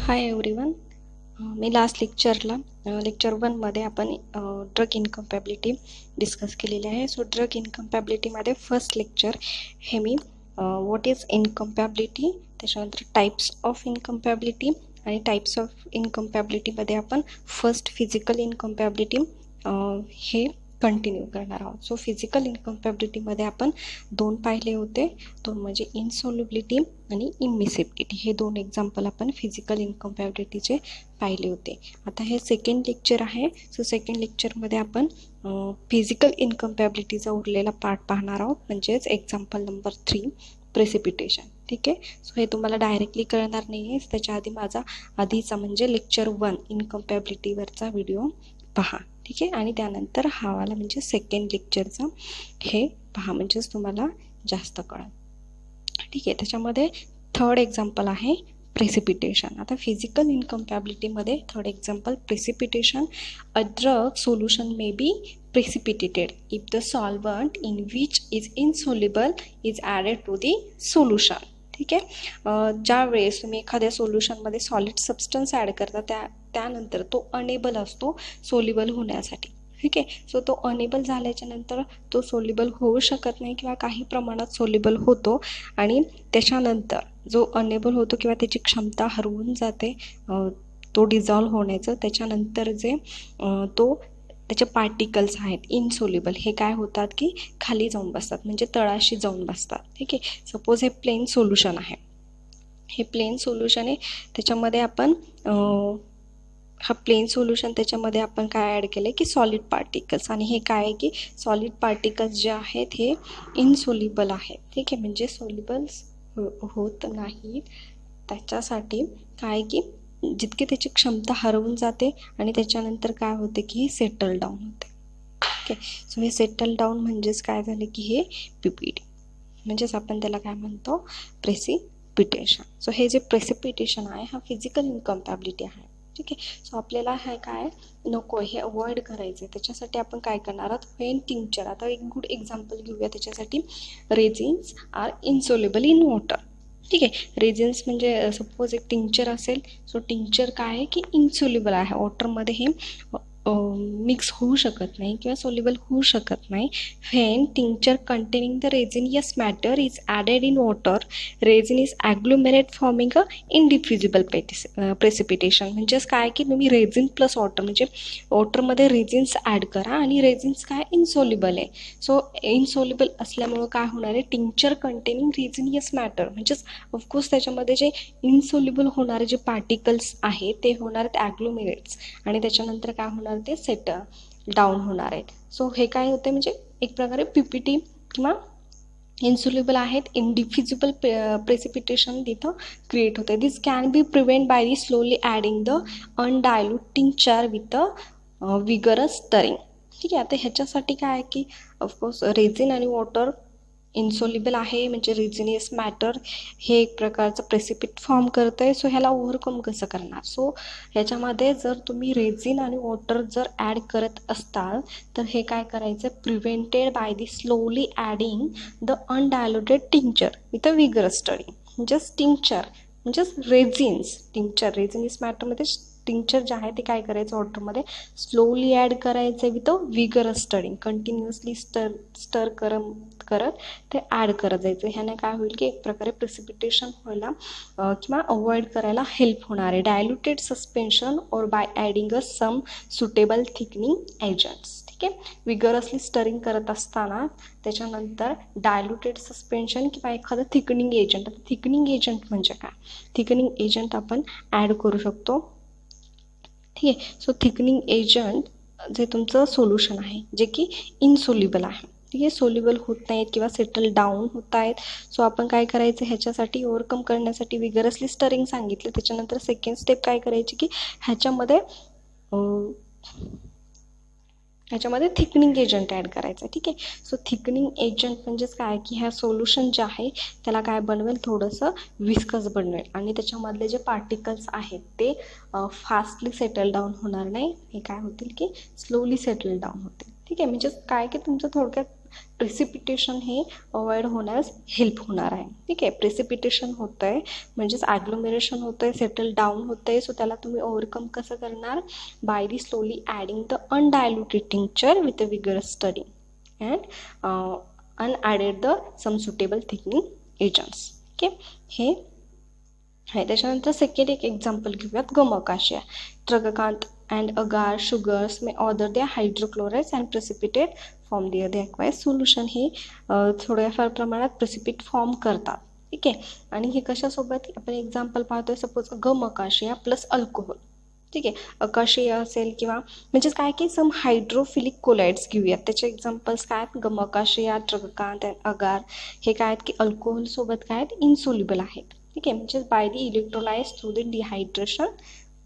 हाय everyone. मी last lecture 1मध्ये आपण ड्रग इनकम्पॅबिलिटी डिस्कस केलेली आहे. सो ड्रग इनकम्पॅबिलिटीमध्ये फर्स्ट लेक्चर हे मी व्हॉट इज इनकम्पॅबिलिटी, त्याच्यानंतर टाईप्स ऑफ इनकम्पॅबिलिटी आणि टाईप्स ऑफ इनकम्पॅबिलिटीमध्ये आपण फर्स्ट फिजिकल इनकम्पॅबिलिटी हे कंटिन्यू करणार आहोत. सो फिजिकल इनकम्पॅबिलिटीमध्ये आपण दोन पाहिले होते, दोन म्हणजे इनसॉल्युबिलिटी आणि इमिसिबिलिटी. हे दोन एक्झाम्पल आपण फिजिकल इनकम्पॅबिलिटीचे पाहिले होते. आता हे सेकंड लेक्चर आहे. सो सेकंड लेक्चरमध्ये आपण फिजिकल इनकम्पॅबिलिटीचा उरलेला पार्ट पाहणार आहोत, म्हणजेच एक्झाम्पल नंबर 3 प्रेसिपिटेशन. ठीक आहे. सो हे तुम्हाला डायरेक्टली कळणार नाही आहे, त्याच्या आधी माझा आधीचा म्हणजे लेक्चर 1 इनकम्पॅबिलिटीवरचा व्हिडिओ पहा. ठीक आहे. आणि त्यानंतर हा वाला म्हणजे सेकंड लेक्चरचा हे पहा, म्हणजेच तुम्हाला जास्त कळेल. ठीक आहे. त्याच्यामध्ये थर्ड एक्झाम्पल आहे प्रेसिपिटेशन. आता फिजिकल इनकम्पॅबिलिटीमध्ये third example precipitation. A drug solution may be precipitated if the solvent in which is insoluble is added to the solution. ठीक आहे. ज्या वेळेस तुम्ही एखाद्या सोल्युशनमध्ये सॉलिड सबस्टन्स ॲड करता त्यानंतर तो अनेबल असतो सोल्युबल होण्यासाठी. ठीक आहे. सो तो अनेबल झाल्याच्या नंतर तो सोल्युबल होऊ शकत नाही किंवा काही प्रमाणात सोल्युबल होतो, आणि त्याच्यानंतर जो अनेबल होतो किंवा त्याची क्षमता हरवून जाते तो डिझॉल्व्ह होण्याचं. त्याच्यानंतर जे त्याचे पार्टिकल्स आहेत इनसोल्युबल, हे काय होतात की खाली जाऊन बसतात, म्हणजे तळाशी जाऊन बसतात. ठीक आहे. सपोज हे प्लेन सोल्युशन आहे, हे प्लेन सोल्युशन आहे. त्याच्यामध्ये आपण हा प्लेन सोल्युशन, त्याच्यामध्ये आपण काय ॲड केलं की सॉलिड पार्टिकल्स, आणि हे काय आहे की सॉलिड पार्टिकल्स जे आहेत हे इनसोल्युबल आहेत. ठीक आहे. म्हणजे सोल्युबल्स होत नाहीत. त्याच्यासाठी काय की जितकी त्याची क्षमता हरवून जाते आणि त्याच्यानंतर काय होते की हे सेटल डाऊन होते. ओके. सो हे सेटल डाऊन म्हणजेच काय झाले की हे पीपीडी, म्हणजेच आपण त्याला काय म्हणतो प्रेसिपिटेशन. सो हे जे प्रेसिपिटेशन आहे हा फिजिकल इनकम्पॅबिलिटी आहे. ठीक आहे. सो आपल्याला हे काय नको, हे अवॉइड करायचं आहे. त्याच्यासाठी आपण काय करणार आहोत, व्हेन टिंक्चर. आता एक गुड एक्झाम्पल घेऊया त्याच्यासाठी. Resins are insoluble in water. ठीक आहे. रेझिन्स म्हणजे सपोज एक टिंक्चर असेल. सो टिंक्चर काय आहे की इनसोल्युबल आहे, वॉटरमध्ये हे मिक्स होऊ शकत नाही किंवा सोल्युबल होऊ शकत नाही. When tincture containing the resinous matter is added in water, resin is agglomerate forming a indiffusible precipitation. म्हणजेच काय की तुम्ही रेझिन प्लस वॉटर, म्हणजे वॉटरमध्ये रेझिन्स ॲड करा आणि रेझिन्स काय इनसोल्युबल आहे. सो इनसोल्युबल असल्यामुळं काय होणार आहे, टिंक्चर कंटेनिंग रेझिनियस मॅटर, म्हणजेच ऑफकोर्स त्याच्यामध्ये जे इनसोल्युबल होणारे जे पार्टिकल्स आहेत ते होणार आहेत ॲग्लोमेरेट्स, आणि त्याच्यानंतर काय होणार ते सेटल डाऊन होणार आहेत. सो हे काय होते म्हणजे एक प्रकारे पीपीटी किंवा इनसोल्युबल आहेत, इनडिफ्युजिबल प्रेसिपिटेशन तिथं क्रिएट होते. This can be prevent by the slowly adding the undilute tincture with a vigorous stirring. ठीक आहे. आता ह्याच्यासाठी काय आहे की ऑफकोर्स रेझिन आणि वॉटर इनसोल्युबल आहे, म्हणजे रेझिनियस मॅटर हे एक प्रकारचं प्रेसिपिट फॉर्म करतं आहे. सो ह्याला ओव्हरकम कसं करणार. सो ह्याच्यामध्ये जर तुम्ही रेझिन आणि वॉटर जर ॲड करत असताल तर हे काय करायचं, prevented by the slowly adding the undiluted tincture with a vigorous stirring. म्हणजेच टिंक्चर म्हणजेच टिंक्चर रेझिनियस मॅटरमध्ये टिंक्चर जे आहे ते काय करायचं, वॉटरमध्ये स्लोली ॲड करायचं with a vigorous stirring, continuously stir करत ते ॲड करत जायचं. ह्याने काय होईल की एक प्रकारे प्रेसिपिटेशन व्हायला किंवा अवॉइड करायला हेल्प होणार आहे. डायल्युटेड सस्पेन्शन और by adding a some suitable thickening agents. ठीक आहे. विगरसली स्टरिंग करत असताना त्याच्यानंतर डायल्युटेड सस्पेन्शन किंवा एखादं थिकनिंग एजंट. थिकनिंग एजंट म्हणजे काय, थिकनिंग एजंट आपण ॲड करू शकतो. ठीक आहे. सो थिकनिंग एजंट जे तुमचं सोल्युशन आहे जे की इनसोल्युबल आहे. ठीक आहे. सोल्युबल होत नाहीत किंवा सेटल डाऊन होत आहेत. सो आपण काय करायचं, ह्याच्यासाठी ओव्हरकम करण्यासाठी विगरसली स्टरिंग सांगितलं. त्याच्यानंतर सेकंड स्टेप काय करायची की ह्याच्यामध्ये थिकनिंग एजंट ॲड करायचं. ठीक आहे. सो थिकनिंग एजंट म्हणजेच काय की ह्या सोल्युशन जे आहे त्याला काय बनवेल, थोडंसं विस्कस बनवेल, आणि त्याच्यामधले जे पार्टिकल्स आहेत ते फास्टली सेटल डाऊन होणार नाही, हे काय होतील की स्लोली सेटल डाऊन होतील. ठीक आहे. म्हणजे काय की तुमचं थोडक्यात प्रेसिपिटेशन हे अवॉइड होण्यास हेल्प होणार आहे. ठीक आहे, प्रेसिपिटेशन होतं आहे म्हणजेच ॲग्लोमेरेशन होतं आहे, सेटल डाऊन होतं आहे. सो त्याला तुम्ही ओव्हरकम कसं करणार? By the slowly adding the undiluted tincture with a vigorous study and unadded the some suitable thickening agents. Okay, हे आहे. त्याच्यानंतर सेकंड एक एक्झाम्पल घेऊयात, गमकाशिया. ट्रगकांत and agar sugars may order their hydrochlorides and precipitate from there the aqueous solution. हे थोड्याफार प्रमाणात प्रेसिपिट form करतात. ठीक आहे, आणि हे कशासोबत आपण एक्झाम्पल पाहतोय, सपोज गमकाशिया प्लस अल्कोहोल. ठीक आहे, अकाशिया असेल किंवा म्हणजेच काय की सम हायड्रोफिलिक कोलाइड्स घेऊयात. त्याचे एक्झाम्पल्स काय आहेत? गमकाशिया, ट्रगकांत अँड अगार हे काय आहेत की अल्कोहोल सोबत काय आहेत? इन्सोल्युबल आहेत. ठीक आहे, म्हणजेच by the electrolysed through the dehydration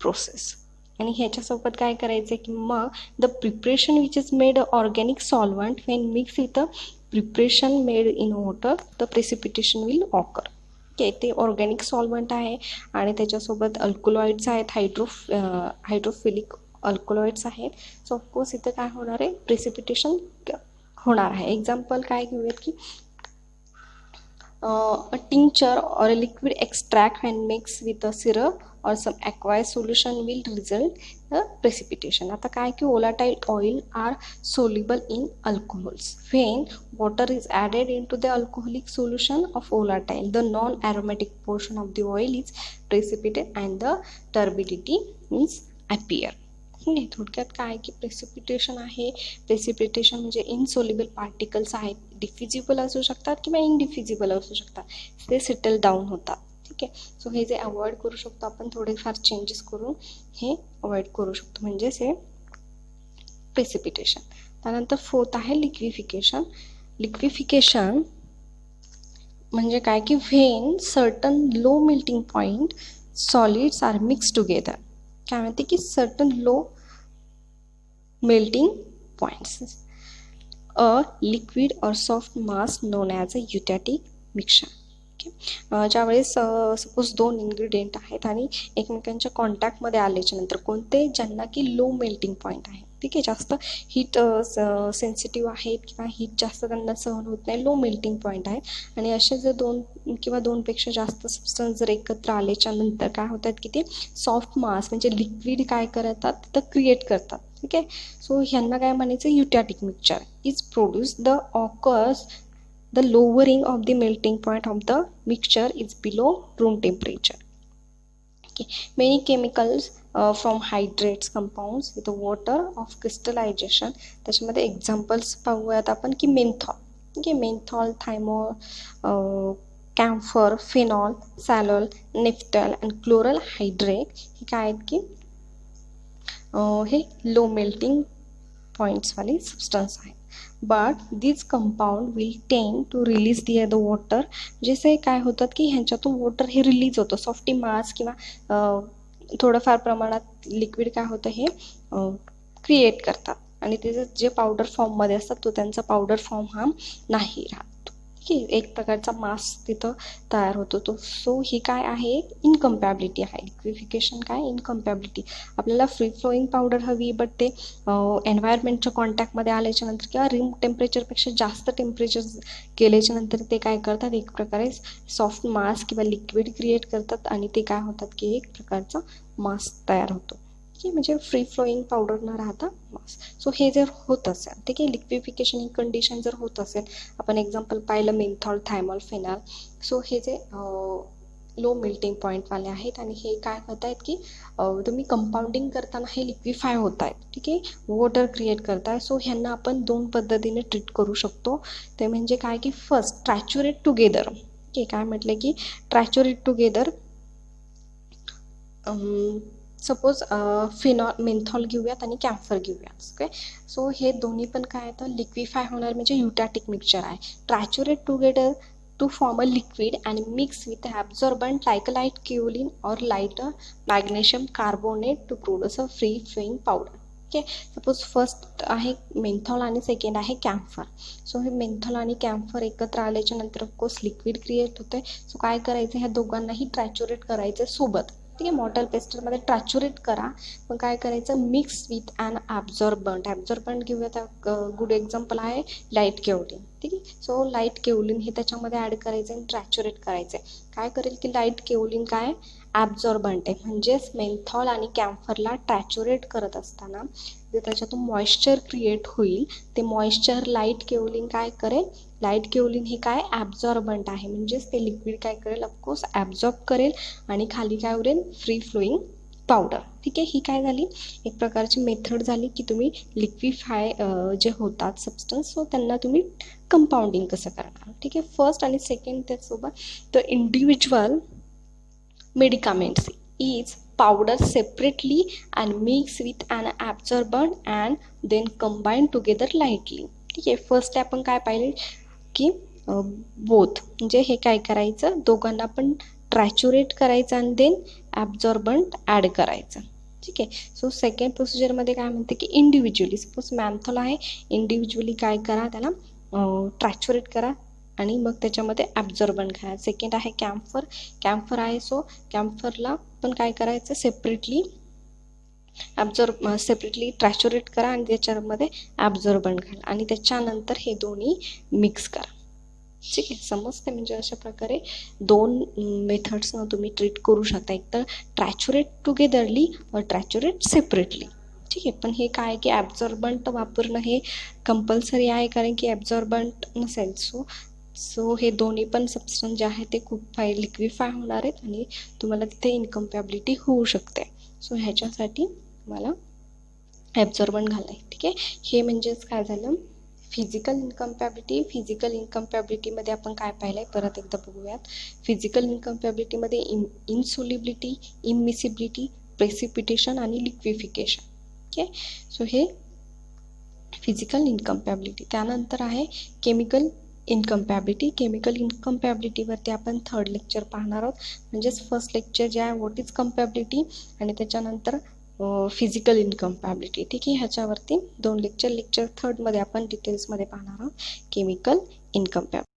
process. आणि ह्याच्यासोबत काय करायचं की मग the preparation which is made organic solvent Wien mix with a preparation made in water the precipitation will occur. Okay, ते ऑर्गॅनिक सॉल्वंट आहे आणि त्याच्यासोबत अल्कोलॉइड्स आहेत, हायड्रोफिलिक अल्कोलॉइड्स आहेत. सो ऑफकोर्स इथं काय होणार आहे? प्रेसिपिटेशन होणार आहे. एक्झाम्पल काय घेऊयात की a tincture or a liquid extract when mixed with a syrup or some aqueous solution will result the precipitation. आता काय की volatile oil are soluble in alcohols. When water is added into the alcoholic solution of volatile, the non-aromatic portion of the oil is precipitated and the turbidity means appear. नाही, थोडक्यात काय की precipitation आहे. Precipitation म्हणजे insoluble particles आहेत, डिफ्युजिबल असू शकतात किंवा इनडिफ्युजिबल असू शकतात, ते सेटल डाऊन होतात. ठीक आहे, सो हे जे अवॉइड करू शकतो आपण, थोडेफार चेंजेस करून हे अवॉइड करू शकतो, म्हणजेच हे प्रेसिपिटेशन. त्यानंतर फोर्थ आहे लिक्विफिकेशन. लिक्विफिकेशन म्हणजे काय की when certain low melting point solids are mix together. काय म्हणते की certain low melting points a liquid और soft mass known as a eutectic mixture. Okay, ज्यावेळेस सपोज दोन इन्ग्रेडियंट आहेत आणि एकमेकांच्या कॉन्टॅक्टमध्ये आल्याच्या नंतर कोणते, ज्यांना की लो मेल्टिंग पॉईंट आहे. ठीक आहे, जास्त हीट सेन्सिटिव्ह आहेत किंवा हीट जास्त त्यांना सहन होत नाही, लो मेल्टिंग पॉईंट आहे. आणि असे जर दोन किंवा दोनपेक्षा जास्त सबस्टन्स जर एकत्र आल्याच्या नंतर काय होतात की ते सॉफ्ट मास म्हणजे लिक्विड काय करतात तर क्रिएट करतात. ठीक आहे, सो ह्यांना काय म्हणायचं? Eutectic mixture is produce the occurs the lowering of the melting point of the mixture is below room temperature. Okay, many chemicals from hydrates compounds with the water of crystallization. त्याच्यामध्ये examples पाहूयात आपण की menthol. Okay, menthol, thymol, camphor, phenol, salol, naphthol and chloral hydrate हे काय आहेत की हे low melting पॉईंट्सवाले सबस्टन्स आहेत. But this compound will tend to release the water. जसे काय होतात की ह्यांच्यातून वॉटर हे रिलीज होतं, सॉफ्टी मास किंवा थोडंफार प्रमाणात लिक्विड काय होतं हे क्रिएट करतात आणि ते जे पावडर फॉर्ममध्ये असतात तो त्यांचा पावडर फॉर्म हा नाही राहत. की एक प्रकारचा मास तिथं तयार होतो तो. सो ही काय आहे? इनकम्पॅबिलिटी आहे. लिक्विफिकेशन काय? इनकम्पॅबिलिटी. आपल्याला फ्री फ्लोईंग पावडर हवी, बट ते एन्व्हायरमेंटच्या कॉन्टॅक्टमध्ये आल्याच्या नंतर किंवा रूम टेम्परेचरपेक्षा जास्त टेम्परेचर केल्याच्या नंतर ते काय करतात? एक प्रकारे सॉफ्ट मास किंवा लिक्विड क्रिएट करतात आणि ते काय होतात की एक प्रकारचा मास तयार होतो. की म्हणजे फ्री फ्लोईंग पावडर न राहता मास. सो हे जर होत असेल, ठीक आहे, लिक्विफिकेशन ही कंडिशन जर होत असेल, आपण एक्झाम्पल पाहिलं मेन्थॉल, थायमॉल, फिनॉल. सो हे जे लो मेल्टिंग पॉईंटवाले आहेत आणि हे काय होत आहेत की तुम्ही कंपाऊंडिंग करताना हे लिक्विफाय होत आहेत. ठीक आहे, वॉटर क्रिएट करताय. सो ह्यांना आपण दोन पद्धतीने ट्रीट करू शकतो. ते म्हणजे काय की फर्स्ट ट्रॅच्युरेट टुगेदर. ओके, काय म्हटलं की ट्रॅच्युरेट टुगेदर. सपोज मेन्थॉल घेऊयात आणि कॅम्फर घेऊयात. ओके, सो हे दोन्ही पण काय तर लिक्विफाय होणार म्हणजे युटॅटिक मिक्सचर आहे. ट्रॅच्युरेट together to form a liquid and mix with absorbent like a light kaolin or lighter magnesium carbonate to produce a free flowing powder. Okay, suppose first आहे मेन्थॉल आणि सेकंड आहे कॅम्फर. सो हे menthol आणि camphor एकत्र आल्याच्या नंतर of course liquid create होतं आहे. सो काय करायचं? ह्या दोघांनाही ट्रॅच्युरेट करायचं सोबत. ठीक आहे. मॉर्टर पेस्टरमध्ये ट्रॅच्युरेट करा, मग काय करायचं, मिक्स विथ ॲन ॲब्झॉर्बंट. ॲब्झॉर्बंट घेऊया, गुड एक्झाम्पल आहे लाईट केओलिन. ठीक आहे. सो लाईट केओलिन हे त्याच्यामध्ये ॲड करायचं आणि ट्रॅच्युरेट करायचं आहे. काय करेल की लाईट केओलिन काय ॲब्झॉर्बंट आहे, म्हणजेच मेन्थॉल आणि कॅम्फरला ट्रॅच्युरेट करत असताना जे त्याच्यातून मॉइश्चर क्रिएट होईल, ते मॉइश्चर लाईट केओलिन काय करेल, लाईट केओलिन हे काय ॲब्झॉर्बंट आहे, म्हणजेच ते लिक्विड काय करेल, ऑफकोर्स ॲब्झॉर्ब करेल आणि खाली काय उरेल, फ्री फ्लोईंग पावडर. ठीक आहे. ही काय झाली, एक प्रकारची मेथड झाली की तुम्ही लिक्विफाय जे होतात सबस्टन्स, सो त्यांना तुम्ही कंपाऊंडिंग कसं करणार. ठीक आहे. फर्स्ट आणि सेकंड त्याचसोबत तर individual medicaments is powder separately and mix with an absorbent and then combine together lightly. ठीक आहे. फर्स्ट आपण काय पाहिले की बोथ, म्हणजे हे काय करायचं, दोघांना पण ट्रॅच्युरेट करायचं आणि देन ॲब्झॉर्बंट ॲड करायचं. ठीक आहे. सो सेकंड प्रोसिजरमध्ये काय म्हणते की इंडिव्हिज्युअली, सपोज मॅन्थॉल आहे, इंडिव्हिज्युअली काय करा, त्याला ट्रॅच्युरेट करा आणि मग त्याच्यामध्ये ॲब्झॉर्बंट घाला. सेकंड आहे कॅम्फर, कॅम्फर आहे, सो कॅम्फरला पण काय करायचं, सेपरेटली सेपरेटली ट्रॅच्युरेट करा आणि त्याच्यामध्ये ॲब्झॉर्बंट घाला आणि त्याच्यानंतर हे दोन्ही मिक्स करा. ठीक आहे. समजते, म्हणजे अशा प्रकारे दोन मेथड्सनं तुम्ही ट्रीट करू शकता, एक तर ट्रॅच्युरेट टुगेदरली व ट्रॅच्युरेट सेपरेटली. ठीक आहे. पण हे काय की ॲब्झॉर्बंट वापरणं हे कंपल्सरी आहे, कारण की ॲब्झॉर्बंट नसेल सो हे दोन्ही पण सबस्टन्स जे आहे ते खूप लिक्विफाय होणार आहेत आणि तुम्हाला तिथे इनकम्पॅबिलिटी होऊ शकते. सो ह्याच्यासाठी मला ॲब्झॉर्बंट घालाय. ठीक आहे. हे म्हणजेच काय झालं, फिजिकल इनकम्पॅबिलिटी. फिजिकल इनकम्पॅबिलिटीमध्ये आपण काय पाहिलं आहे, परत एकदा बघूयात. फिजिकल इनकम्पॅबिलिटीमध्ये इनसोल्युबिलिटी, इमिसिबिलिटी, प्रेसिपिटेशन आणि लिक्विफिकेशन. ओके. सो हे फिजिकल इनकम्पॅबिलिटी. त्यानंतर आहे केमिकल इनकम्पॅबिलिटी. केमिकल इनकम्पॅबिलिटीवरती आपण थर्ड लेक्चर पाहणार आहोत, म्हणजेच फर्स्ट लेक्चर जे आहे व्हॉट इज कम्पॅबिलिटी आणि त्याच्यानंतर फिजिकल इनकम्पॅबिलिटी. ठीक आहे. ह्याच्यावरती दोन लेक्चर थर्डमध्ये आपण डिटेल्समध्ये पाहणार आहोत केमिकल इनकम्पॅबिलिटी.